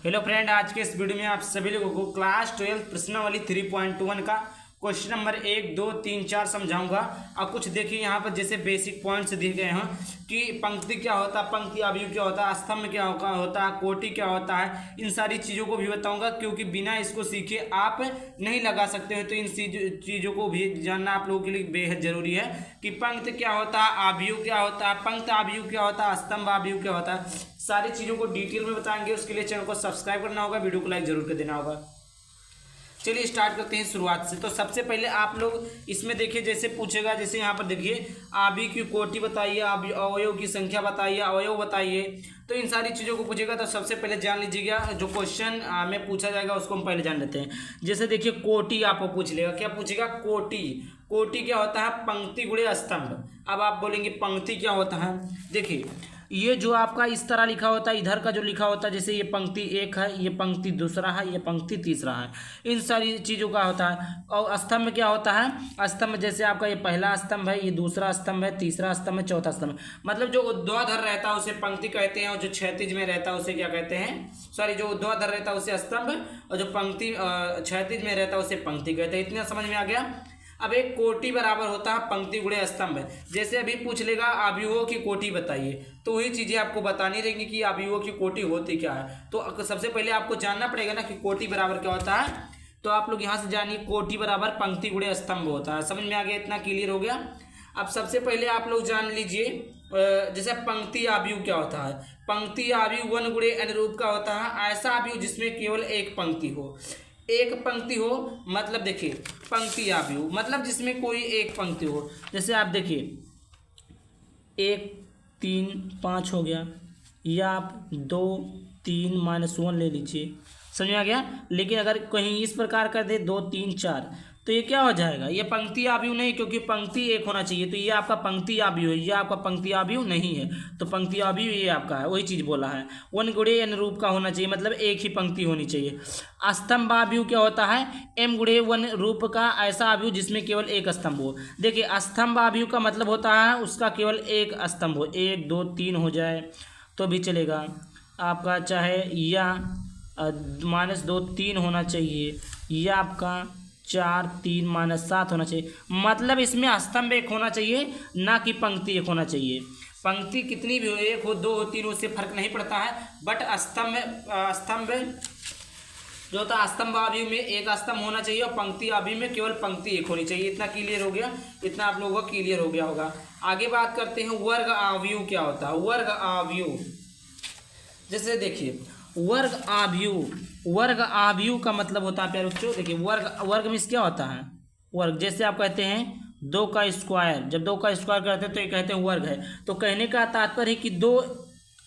Hello friend, आज के इस वीडियो में आप सभी लोगों को क्लास 12 प्रश्नावली 3.1 का क्वेश्चन नंबर 1, 2, 3, 4 समझाऊंगा। अब कुछ देखिए यहाँ पर जैसे बेसिक पॉइंट्स दिए गए हैं कि पंक्ति क्या होता है, पंक्ति अवयव क्या होता है, स्तंभ क्या होता है, कोटि क्या होता है। इन सारी चीज़ों को भी बताऊंगा क्योंकि बिना इसको सीखे आप नहीं लगा सकते हो। तो इन चीज़ों को भी जानना आप लोगों के लिए बेहद जरूरी है कि पंक्ति क्या होता है, अवयव क्या होता है, पंक्ति अवयव क्या होता है, स्तंभ अवयव क्या होता है। सारी चीज़ों को डिटेल में बताएंगे। उसके लिए चैनल को सब्सक्राइब करना होगा, वीडियो को लाइक जरूर कर देना होगा। चलिए स्टार्ट करते हैं शुरुआत से। तो सबसे पहले आप लोग इसमें देखिए, जैसे पूछेगा, जैसे यहाँ पर देखिए अवयव की कोटि बताइए, अवयव की संख्या बताइए, अवयव बताइए। तो इन सारी चीज़ों को पूछेगा तो सबसे पहले जान लीजिएगा जो क्वेश्चन में पूछा जाएगा उसको हम पहले जान लेते हैं। जैसे देखिए कोटि आपको पूछ लेगा, क्या पूछेगा? कोटि। कोटि क्या होता है? पंक्ति गुणे स्तंभ। अब आप बोलेंगे पंक्ति क्या होता है? देखिए ये जो आपका इस तरह लिखा होता है, इधर का जो लिखा होता है, जैसे ये पंक्ति एक है, ये पंक्ति दूसरा है, ये पंक्ति तीसरा है, इन सारी चीज़ों का होता है। और स्तंभ क्या होता है? स्तंभ जैसे आपका ये पहला स्तंभ है, ये दूसरा स्तंभ है, तीसरा स्तंभ है, चौथा स्तंभ। मतलब जो ऊर्ध्वाधर रहता है उसे पंक्ति कहते हैं, और जो क्षैतिज में रहता है उसे क्या कहते हैं? सॉरी, जो ऊर्ध्वाधर रहता है उसे स्तंभ, और जो पंक्ति क्षैतिज में रहता है उसे पंक्ति कहते हैं। इतना समझ में आ गया। अब एक कोटि बराबर होता है पंक्ति गुणे स्तंभ। जैसे अभी पूछ लेगा अवयवों की कोटि बताइए, तो वही चीज़ें आपको बतानी रहेंगी कि अवयवों की कोटि होती क्या है। तो सबसे पहले आपको जानना पड़ेगा ना कि कोटि बराबर क्या होता है। तो आप लोग यहाँ से जानिए, कोटि बराबर पंक्ति गुणे स्तंभ होता है। समझ में आ गया? इतना क्लियर हो गया। अब सबसे पहले आप लोग जान लीजिए जैसे पंक्ति अवयव क्या होता है। पंक्ति अवयव वन गुणे अनुरूप का होता है, ऐसा अवयव जिसमें केवल एक पंक्ति हो। एक पंक्ति हो मतलब देखिए पंक्ति अवयव मतलब जिसमें कोई एक पंक्ति हो। जैसे आप देखिए 1, 3, 5 हो गया, या आप 2, 3 -1 ले लीजिए। समझ में आ गया। लेकिन अगर कहीं इस प्रकार कर दे 2, 3, 4, तो ये क्या हो जाएगा? ये पंक्ति अवयव नहीं, क्योंकि पंक्ति एक होना चाहिए। तो ये आपका पंक्ति अवयव है, ये आपका पंक्ति अवयव नहीं है। तो पंक्ति अवयव ये आपका है, वही चीज़ बोला है। वन गुणे अनुरूप का होना चाहिए, मतलब एक ही पंक्ति होनी चाहिए। स्तंभ अवयव क्या होता है? m गुणे वन रूप का ऐसा अवयव जिसमें केवल एक स्तंभ हो। देखिए स्तंभ अवयव का मतलब होता है उसका केवल एक स्तंभ हो, 1, 2, 3 हो जाए तो भी चलेगा आपका, चाहे या -2, 3 होना चाहिए, या आपका 4, 3, -7 होना चाहिए। मतलब इसमें स्तंभ एक होना चाहिए, ना कि पंक्ति एक होना चाहिए। पंक्ति कितनी भी हो, 1 हो, 2 हो, 3 हो, उससे फर्क नहीं पड़ता है। बट स्तंभ जो होता है, स्तंभ अवयव में एक स्तंभ होना चाहिए, और पंक्ति अवयव में केवल पंक्ति एक होनी चाहिए। इतना क्लियर हो गया? इतना आप लोगों को क्लियर हो गया होगा। आगे बात करते हैं वर्ग अवयव क्या होता है। वर्ग अवयव जैसे देखिए वर्ग अवयव का मतलब होता है प्यारे बच्चों, देखिए वर्ग में क्या होता है? वर्ग जैसे आप कहते हैं 2 का स्क्वायर, जब 2 का स्क्वायर करते हैं तो ये कहते हैं वर्ग है। तो कहने का तात्पर्य है कि 2,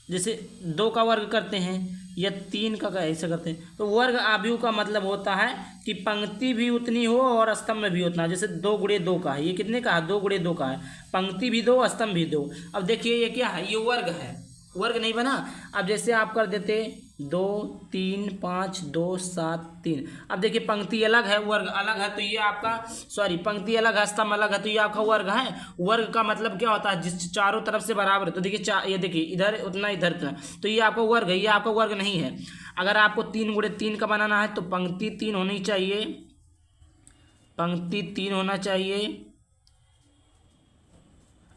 जैसे 2 का वर्ग करते हैं या 3 का ऐसे करते हैं। तो वर्ग अवयव का मतलब होता है कि पंक्ति भी उतनी हो और स्तंभ भी उतना। जैसे 2 गुणे 2 का है, ये कितने का है? 2 गुणे 2 का है। पंक्ति भी 2, स्तंभ भी 2। अब देखिए ये क्या है? ये वर्ग है, वर्ग नहीं बना। अब जैसे आप कर देते 2, 3, 5, 2, 7, 3। अब देखिए पंक्ति अलग है, वर्ग अलग है, तो ये आपका पंक्ति अलग है, स्तंभ अलग है, तो ये आपका वर्ग है। वर्ग का मतलब क्या होता है? जिस चारों तरफ से बराबर है। तो देखिए ये देखिए इधर उतना, इधर उतना, तो ये आपका वर्ग है, ये आपका वर्ग नहीं है। अगर आपको 3 गुणे 3 का बनाना है तो पंक्ति 3 होनी चाहिए, पंक्ति 3 होना चाहिए,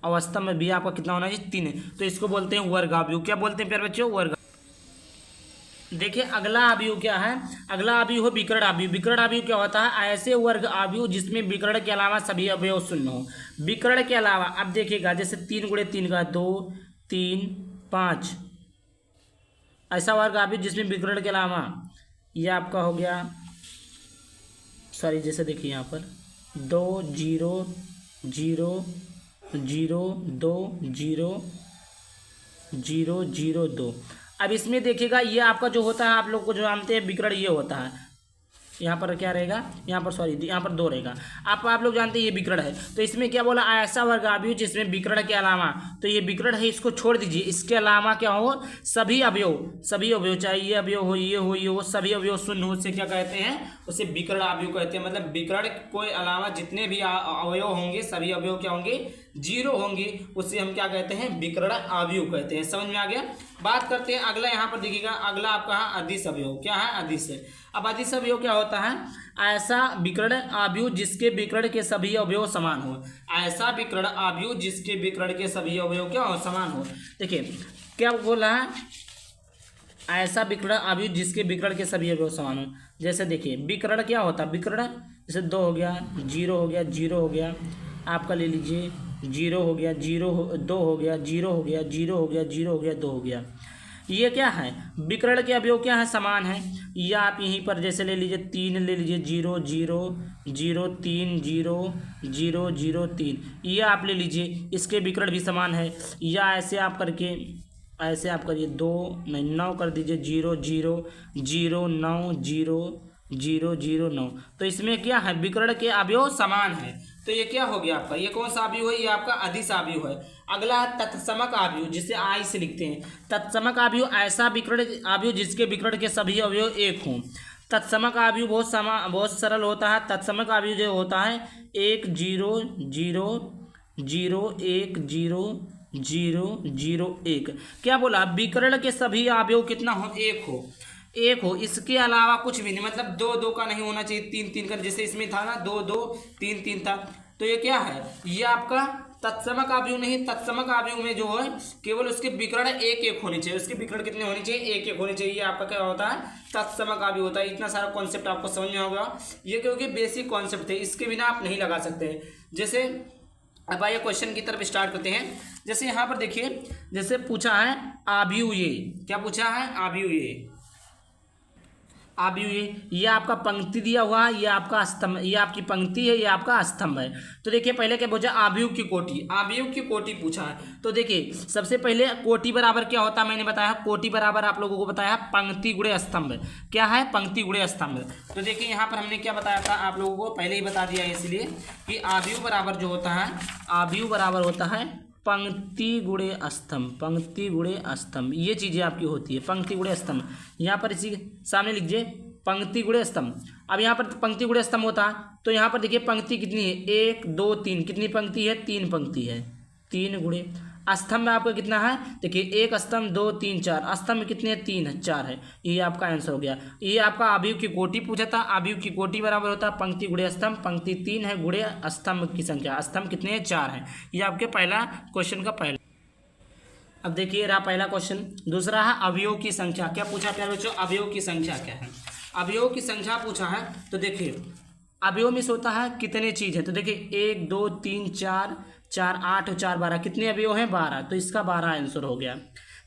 और स्तंभ में भी आपका कितना होना चाहिए? 3 है। तो इसको बोलते हैं वर्ग अवयव। क्या बोलते हैं प्यारे बच्चों? वर्ग। देखिए अगला अवयव क्या है? अगला अवयव है विकर्ण अवयव। विकर्ण अवयव क्या होता है? ऐसे वर्ग अवयव जिसमें विकर्ण के अलावा सभी अवयव शून्य हो। विकर्ण के अलावा अब देखिएगा, जैसे 3 गुणे 3 का 2, 3, 5, ऐसा वर्ग अवयव जिसमें विकर्ण के अलावा ये आपका हो गया, जैसे देखिए यहाँ पर 2, 0, 0, 0, 2, 0, 0, 0, 2। अब इसमें देखिएगा ये आपका जो होता है, आप लोग को जो जानते हैं विकर्ण, ये होता है। यहाँ पर क्या रहेगा? यहाँ पर यहाँ पर 2 रहेगा। आप लोग जानते हैं ये विकर्ण है। तो इसमें क्या बोला? ऐसा वर्ग अवयव जिसमें विकर्ण के अलावा, तो ये विकर्ण है, इसको छोड़ दीजिए। इसके अलावा क्या हो? सभी अवयव, चाहे ये अवयव हो, ये हो, सभी अवयव शून्य हो, उसे क्या कहते हैं? उसे विकर्ण अवयव कहते हैं। मतलब विकर्ण के अलावा जितने भी अवयव होंगे, सभी अवयव क्या होंगे? जीरो होंगी उसे हम क्या कहते हैं, विकर्ण अवयव कहते हैं। समझ में आ गया। बात करते हैं अगला, यहाँ पर देखिएगा अगला आपका है अदिश अवयव। क्या है, अदिश। अब अदिश अवयव क्या होता है, ऐसा विकर्ण अवयव जिसके विकर्ण के सभी अवयव समान हो। ऐसा विकर्ण अवयव जिसके विकर्ण के सभी अवयव क्या हो, समान हो। देखिए क्या बोला है, ऐसा विकर्ण अवयव जिसके विकर्ण के सभी अवयव समान हो। जैसे देखिए विकर्ण क्या होता है, विकर्ण जैसे 2 हो गया, 0 हो गया, 0 हो गया, आपका ले लीजिए 0 हो गया, 2 हो गया, 0 हो गया, 0 हो गया, 0 हो गया, 2 हो गया। ये क्या है, विकर्ण के अवयव क्या है, समान है। या आप यहीं पर जैसे ले लीजिए 3 ले लीजिए, 0 0 0 3 0 0 0 3, ये आप ले लीजिए, इसके विकर्ण भी समान है। या ऐसे आप करके, ऐसे आप करिए 2 नहीं 9 कर दीजिए, 0 0 0 9 0 0 0 9। तो इसमें क्या है, विकर्ण के अवयव समान है। तो ये क्या हो गया आपका, ये कौन सा अवयव है, ये आपका अदिश अवयव है। अगला है तत्समक अवयव, जिसे आई से लिखते हैं। तत्समक अवयव ऐसा विकर्ण अवयव जिसके विकर्ण के सभी अवयव एक हों। तत्समक अवयव बहुत सरल होता है। तत्समक अवयव जो होता है 1 0 0 0 1 0 0 0 1। क्या बोला, विकर्ण के सभी अवयव कितना हो, एक हो, इसके अलावा कुछ भी नहीं। मतलब 2 2 का नहीं होना चाहिए, 3 3 का, जैसे इसमें था ना 2 2 3 3 था। तो ये क्या है, ये आपका तत्समक अवयव नहीं। तत्समक अवयव में जो है केवल उसके विकर्ण एक एक होने चाहिए। उसके विकर्ण कितने होने चाहिए, एक एक होने चाहिए। ये आपका क्या होता है, तत्समक अवयव होता है। इतना सारा कॉन्सेप्ट आपको समझ में होगा। ये क्योंकि बेसिक कॉन्सेप्ट थे, इसके बिना आप नहीं लगा सकते। जैसे अब आइए क्वेश्चन की तरफ स्टार्ट करते हैं। जैसे यहाँ पर देखिए, जैसे पूछा है अवयव, ये क्या पूछा है, अवयव, ये आपका पंक्ति दिया हुआ है, ये आपका स्तंभ, ये आपकी पंक्ति है, ये आपका स्तंभ है। तो देखिए पहले क्या पूछा, अवयव की कोटि, अवयव की कोटि पूछा है। तो देखिए सबसे पहले कोटि बराबर क्या होता है, मैंने बताया कोटि बराबर आप लोगों को बताया पंक्ति गुणे स्तंभ। क्या है, पंक्ति गुणे स्तंभ। तो देखिए यहाँ पर हमने क्या बताया था, आप लोगों को पहले ही बता दिया है, इसलिए कि अवयव बराबर जो होता है, अवयव बराबर होता है पंक्ति गुणे स्तंभ। पंक्ति गुणे स्तंभ ये चीज़ें आपकी होती है, पंक्ति गुणे स्तंभ। यहाँ पर इसी सामने लिखिए पंक्ति गुणे स्तंभ। अब यहाँ पर पंक्ति गुणे स्तंभ होता है, तो यहाँ पर देखिए पंक्ति कितनी है, 1 2 3, कितनी पंक्ति है, 3 पंक्ति है, 3 गुणे स्तंभ में आपका कितना है, देखिए 1 स्तंभ 2 3 4, स्तंभ कितने, 3 4 है। ये आपका आंसर हो गया। ये आपका अवयव की कोटि पूछा था। अवयव की कोटि बराबर होता है पंक्ति गुणे स्तंभ। पंक्ति 3 है, गुणे स्तंभ की संख्या, स्तंभ कितने हैं, 4 है। ये आपके पहला क्वेश्चन का पहला। अब देखिए रहा पहला क्वेश्चन। दूसरा है अवयव की संख्या। क्या पूछा प्यारे बच्चों, अवयव की संख्या क्या है, अवयव की संख्या पूछा है। तो देखिए अवयव में से होता है कितने चीज़ है। तो देखिए 1 2 3 4 4 8 और 4 12, कितने अवयव हैं, 12। तो इसका 12 आंसर हो गया।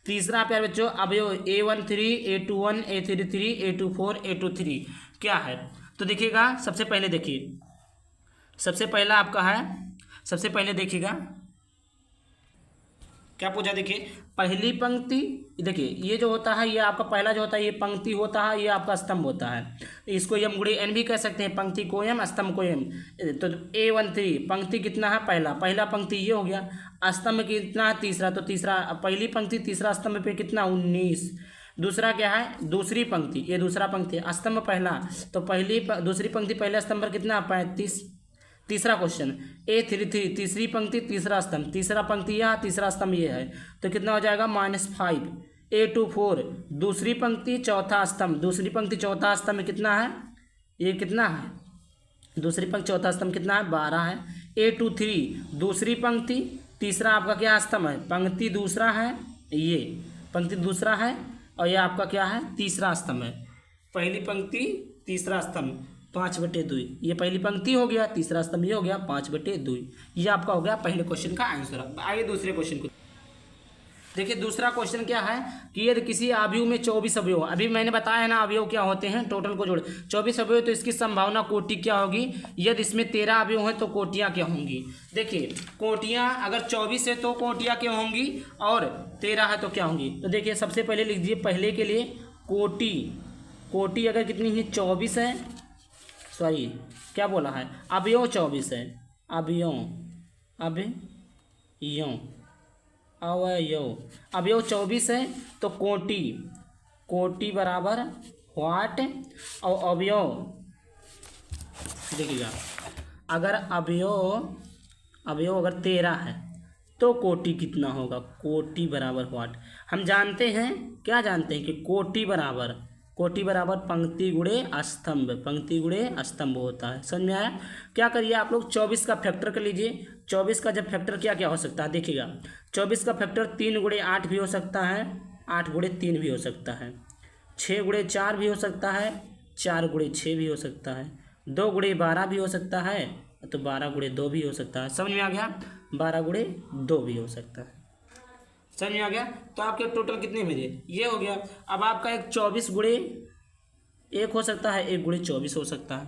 तीसरा प्यारे बच्चों अवयव A13 A21 A33 A24 A23 क्या है। तो देखिएगा सबसे पहले देखिए, सबसे पहला आपका है, सबसे पहले देखिएगा क्या पूछा। देखिए पहली पंक्ति, देखिए ये जो होता है, ये आपका पहला जो होता है ये पंक्ति होता है, ये आपका स्तंभ होता है। इसको यम गुणे एन भी कह सकते हैं, पंक्ति को यम स्तंभ को यम। तो A13 पंक्ति कितना है, पहला पंक्ति ये हो गया। स्तंभ कितना है, तीसरा। तो तीसरा पहली पंक्ति तीसरा स्तंभ पे कितना, 19। दूसरा क्या है, दूसरी पंक्ति, ये दूसरा पंक्ति स्तंभ पहला, तो दूसरी पंक्ति पहले स्तंभ पर कितना, 35। तीसरा क्वेश्चन A33 तीसरी पंक्ति तीसरा स्तंभ, तीसरा पंक्ति यह, तीसरा स्तंभ ये है, तो कितना हो जाएगा, -5। A24 दूसरी पंक्ति चौथा स्तंभ, दूसरी पंक्ति चौथा स्तंभ कितना है, ये कितना है, दूसरी पंक्ति चौथा स्तंभ कितना है, 12 है। A23 दूसरी पंक्ति तीसरा आपका क्या स्तंभ है, पंक्ति दूसरा है, ये पंक्ति दूसरा है, और ये आपका क्या है, तीसरा स्तंभ है। पहली पंक्ति तीसरा स्तंभ 5/2, ये पहली पंक्ति हो गया, तीसरा स्तंभ ये हो गया 5/2। ये आपका हो गया पहले क्वेश्चन का आंसर। आइए दूसरे क्वेश्चन को देखिए। दूसरा क्वेश्चन क्या है कि यदि किसी अवयव में 24 अवयव, अभी मैंने बताया है ना अवयव क्या होते हैं, टोटल को जोड़ 24 अवयव, तो इसकी संभावना कोटि क्या होगी। यदि इसमें 13 अवयव हैं तो कोटियाँ क्या होंगी। देखिए कोटियाँ अगर 24 है तो कोटियाँ क्या होंगी, और 13 है तो क्या होंगी। तो देखिए सबसे पहले लिख दीजिए, पहले के लिए कोटि अगर कितनी है, 24 है, सॉरी क्या बोला है, अवयव 24 है, अवयव 24 है, तो कोटि बराबर व्हाट, और अवयव देखिएगा, अगर अवयव अवयव अगर 13 है तो कोटि कितना होगा? कोटि बराबर व्हाट? हम जानते हैं, क्या जानते हैं कि कोटि बराबर पंक्ति गुणे स्तंभ, पंक्ति गुणे स्तंभ होता है। समझ में आया? क्या करिए आप लोग 24 का फैक्टर कर लीजिए। 24 का जब फैक्टर क्या क्या हो सकता है देखिएगा। 24 का फैक्टर 3 गुणे 8 भी हो सकता है, 8 गुणे 3 भी हो सकता है, 6 गुणे 4 भी हो सकता है, 4 गुणे 6 भी हो सकता है, 2 गुणे 12 भी हो सकता है, तो 12 गुणे 2 भी हो सकता है। समझ में आ गया? 12 गुणे 2 भी हो सकता है। समझ में आ गया? तो आपके टोटल कितने मेरे ये हो गया। अब आपका एक 24 गुणे 1 हो सकता है, 1 गुणे 24 हो सकता है।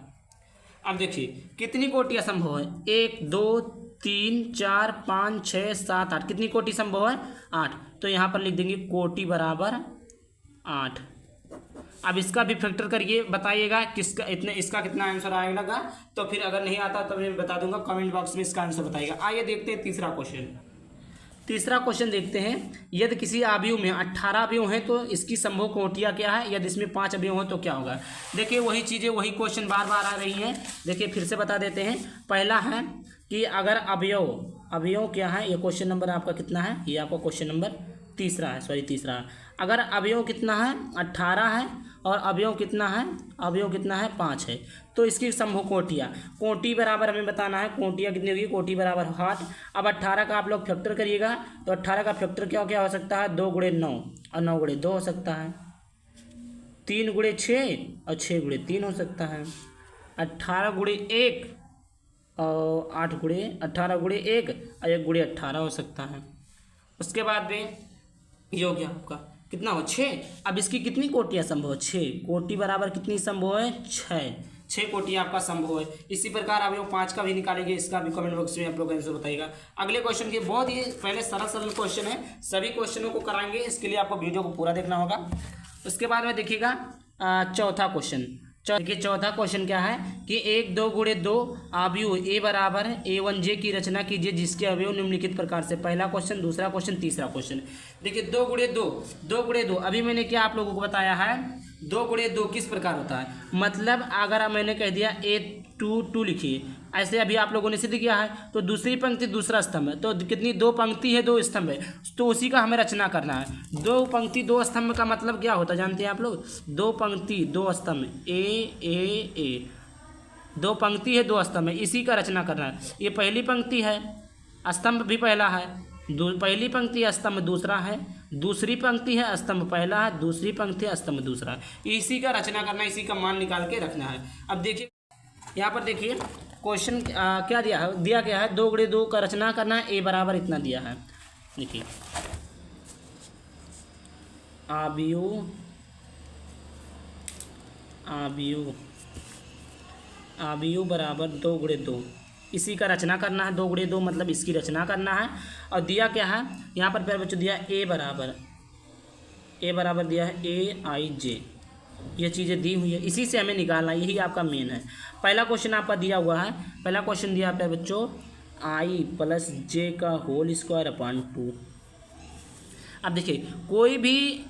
अब देखिए कितनी कोटियाँ संभव है? 1 2 3 4 5 6 7 8, कितनी कोटि संभव है? 8। तो यहाँ पर लिख देंगे कोटि बराबर 8। अब इसका भी फैक्टर करिए, बताइएगा किसका इसका कितना आंसर आएगा। तो फिर अगर नहीं आता तो मैं बता दूंगा, कमेंट बॉक्स में इसका आंसर बताइएगा। आइए देखते हैं तीसरा क्वेश्चन देखते हैं। यदि किसी अवयव में 18 अवयव हैं तो इसकी संभव कोटियाँ क्या है? यदि इसमें 5 अवयव हो तो क्या होगा? देखिए वही चीज़ें, वही क्वेश्चन बार बार आ रही हैं। देखिए फिर से बता देते हैं। पहला है कि अगर अवयव क्या है? ये क्वेश्चन नंबर आपका कितना है? ये आपका क्वेश्चन नंबर तीसरा है। अगर अवयव कितना है? 18 है और अवयव कितना है? 5 है। तो इसकी संभव कोटियाँ, कोटि बराबर हमें बताना है। कोटियाँ कितनी होगी? कोटि बराबर 8। अब 18 का आप लोग फैक्टर करिएगा तो 18 का फैक्टर क्या हो सकता है? 2 गुणे 9 और 9 गुणे 2 हो सकता है, 3 गुणे 6 और 6 गुणे 3 हो सकता है, 18 गुणे 1 और 18 गुणे 1 और 1 गुणे 18 हो सकता है। उसके बाद में ये हो गया आपका कितना हो? 6। अब इसकी कितनी कोटियाँ संभव है? 6। कोटि बराबर कितनी संभव है? 6 कोटियाँ आपका संभव है। इसी प्रकार आप लोग 5 का भी निकालेंगे, इसका भी कमेंट बॉक्स में आप लोग आंसर बताइएगा। अगले क्वेश्चन की बहुत ही पहले सरल क्वेश्चन है, सभी क्वेश्चनों को कराएंगे, इसके लिए आपको वीडियो को पूरा देखना होगा। उसके बाद में देखिएगा चौथा क्वेश्चन। देखिए चौथा क्वेश्चन क्या है कि 1 2 गुणे 2 अवयव ए बराबर A1J की रचना कीजिए जिसके अवयव निम्नलिखित प्रकार से। पहला क्वेश्चन, दूसरा क्वेश्चन, तीसरा क्वेश्चन। देखिए 2 गुणे 2 अभी मैंने क्या आप लोगों को बताया है? 2 गुणे 2 किस प्रकार होता है? मतलब अगर मैंने कह दिया A2 लिखिए, ऐसे अभी आप लोगों ने सिद्ध किया है, तो दूसरी पंक्ति दूसरा स्तंभ है, तो कितनी? 2 पंक्ति है 2 स्तंभ है, तो उसी का हमें रचना करना है। 2 पंक्ति 2 स्तंभ का मतलब क्या होता है जानते हैं आप लोग? 2 पंक्ति 2 स्तंभ, ए 2 पंक्ति है 2 स्तंभ है, इसी का रचना करना है। ये पहली पंक्ति है, स्तंभ भी पहला है, पहली पंक्ति स्तंभ दूसरा है, दूसरी पंक्ति है स्तंभ पहला है, दूसरी पंक्ति है स्तंभ दूसरा है। इसी का रचना करना, इसी का मान निकाल के रखना है। अब देखिए यहाँ पर देखिए क्वेश्चन क्या दिया गया है? 2 गुणे 2 का रचना करना है, ए बराबर इतना दिया है। देखिए अवयव बराबर 2 गुणे 2, इसी का रचना करना है। 2 गुणे 2 मतलब इसकी रचना करना है। और दिया क्या है यहाँ पर? प्यारे बच्चों दिया ए बराबर दिया है AIJ, ये चीज़ें दी हुई है, इसी से हमें निकालना, यही आपका मेन है। पहला क्वेश्चन आपका दिया हुआ है, पहला क्वेश्चन दिया है बच्चों I + J का होल स्क्वायर अपॉन 2। अब देखिए कोई भी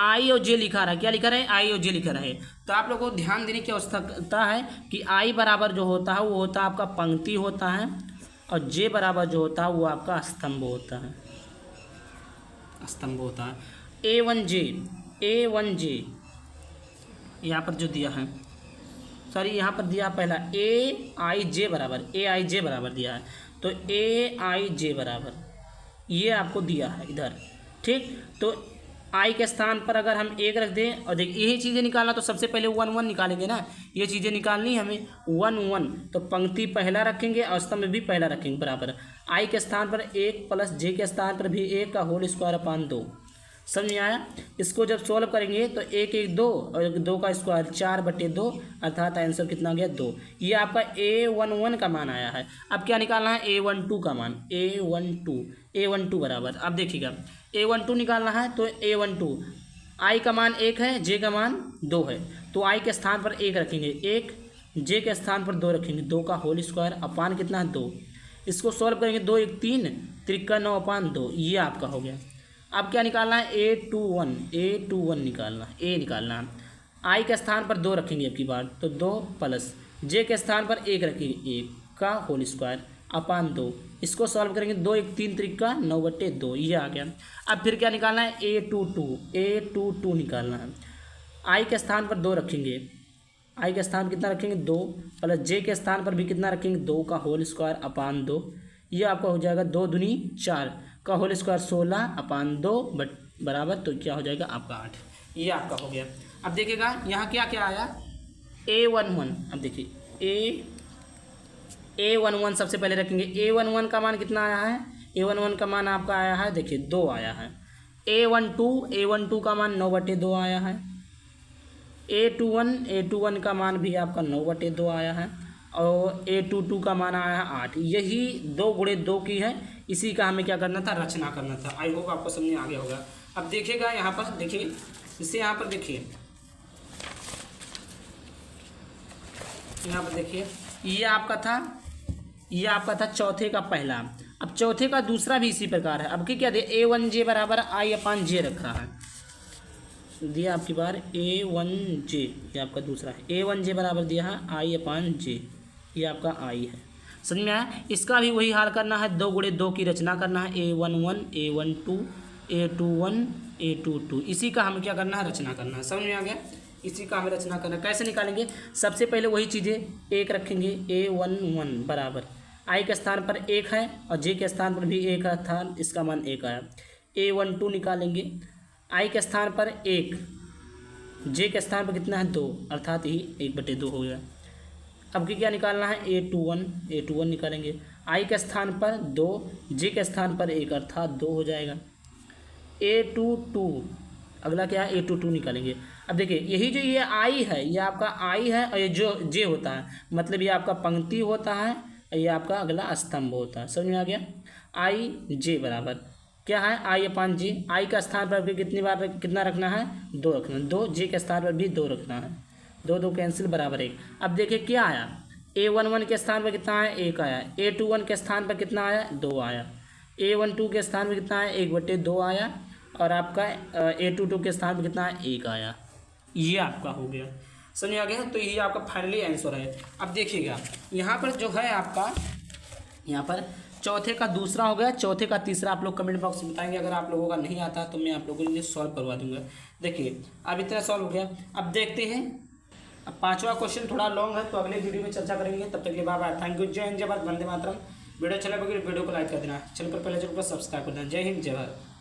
I और J लिखा रहा है, क्या लिखा रहा है? I और J लिखा रहा है, तो आप लोगों को ध्यान देने की आवश्यकता है कि I बराबर जो होता है वो होता है आपका पंक्ति होता है, और J बराबर जो होता है वो आपका स्तंभ होता है। A1J यहाँ पर जो दिया है, सॉरी यहाँ पर दिया पहला AIJ बराबर दिया है, तो AIJ बराबर ये आपको दिया है इधर, ठीक। तो I के स्थान पर अगर हम 1 रख दें, और देखिए यही चीज़ें निकालना, तो सबसे पहले 1 1 निकालेंगे ना, ये चीज़ें निकालनी हमें 1 1, तो पंक्ति पहला रखेंगे और स्तंभ भी पहला रखेंगे बराबर। I के स्थान पर 1 + J के स्थान पर भी 1 का होल स्क्वायर अपॉन 2। समझ में आया? इसको जब सॉल्व करेंगे तो 1 1 2 और 2 का स्क्वायर 4/2, अर्थात आंसर कितना आ गया? 2। ये आपका A11 का मान आया है। अब क्या निकालना है? A12 का मान, A12 बराबर। अब देखिएगा A12 निकालना है, तो A12 I का मान 1 है, J का मान 2 है, तो I के स्थान पर 1 रखेंगे 1, J के स्थान पर 2 रखेंगे 2 का होल स्क्वायर अपॉन कितना है? 2। इसको सॉल्व करेंगे 2 1 3, 3 9 अपॉन 2, ये आपका हो गया। अब क्या निकालना है? A21 निकालना है। I के स्थान पर 2 रखेंगे अब की बार, तो 2 + J के स्थान पर 1 रखेंगे 1 का होल स्क्वायर अपान 2। इसको सॉल्व करेंगे 2 1 3 त्रिका 9/2 ये आ गया। अब फिर क्या निकालना है, a22 निकालना है। आई के स्थान पर 2 रखेंगे, आई के स्थान कितना रखेंगे 2, प्लस जे के स्थान पर भी कितना रखेंगे 2 का होल स्क्वायर अपान 2। ये आपका हो जाएगा 2 दूनी 4 का होल स्क्वायर 16 अपान 2 बराबर, तो क्या हो जाएगा आपका 8। ये आपका हो गया। अब देखिएगा यहाँ क्या क्या आया, a11। अब देखिए a11 सबसे पहले रखेंगे। a11 का मान कितना आया है, a11 का मान आपका आया है देखिए 2 आया है। a12 का मान 9/2 आया है। a21 का मान भी आपका 9/2 आया है। और a22 का मान आया है 8। यही 2 गुणे 2 की है, इसी का हमें क्या करना था, रचना करना था। आई होप आपको समझ में आ गया होगा। अब देखिएगा यहाँ पर देखिए, इसे यहाँ पर देखिए, यहाँ पर देखिए ये आपका था चौथे का पहला। अब चौथे का दूसरा भी इसी प्रकार है। अब क्या दिया, a1j बराबर i/j रखा है, दिया आपकी बार a1j, ये आपका दूसरा है। a1j बराबर दिया है i/j, ये आपका i है। समझ में आया। इसका भी वही हाल करना है, 2 गुणे 2 की रचना करना है, a11 a12 a21 a22, इसी का हमें क्या करना है, रचना करना है। समझ में आ गया। इसी का हमें रचना करना है। कैसे निकालेंगे, सबसे पहले वही चीज़ें 1 रखेंगे, a11 बराबर आई के स्थान पर 1 है और जे के स्थान पर भी 1 था, इसका मान 1 आया। a12 निकालेंगे, आई के स्थान पर 1, जे के स्थान पर कितना है 2, अर्थात ही 1/2 हो गया। अब क्या निकालना है, a21 निकालेंगे, आई के स्थान पर 2, जे के स्थान पर 1, अर्थात 2 हो जाएगा। a22 अगला क्या है, a22 निकालेंगे। अब देखिए यही जो ये आई है, ये आपका आई है और ये जो जे होता है, मतलब ये आपका पंक्ति होता है, ये आपका अगला स्तंभ होता है। समझ में आ गया। आई जे बराबर क्या है, i/j। आई का स्थान पर भी कितना रखना है, 2 रखना है। 2 जे के स्थान पर भी 2 रखना है, 2 कैंसिल बराबर 1। अब देखिए क्या आया, a11 के स्थान पर कितना आया, 1 आया। a21 के स्थान पर कितना आया, 2 आया। a12 के स्थान पर कितना आया, 1/2 आया। और आपका a22 के स्थान पर कितना है, 1 आया। ये आपका हो गया। समझ आ गया। तो ये आपका फाइनली आंसर है। अब देखिएगा यहाँ पर जो है आपका, यहाँ पर चौथे का दूसरा हो गया, चौथे का तीसरा आप लोग कमेंट बॉक्स में बताएंगे। अगर आप लोगों का नहीं आता तो मैं आप लोगों के लिए सॉल्व करवा दूंगा। देखिए अब इतना सॉल्व हो गया। अब देखते हैं, अब 5वां क्वेश्चन थोड़ा लॉन्ग है, तो अगले वीडियो में चर्चा करेंगे। तब तक के लिए बाय बाय, थैंक यू, जय हिंद जय भारत, वंदे मातरम। वीडियो अच्छा लगे वीडियो को लाइक कर देना, चैनल पर पहले जरूर सब्सक्राइब कर देना। जय हिंद जय भारत।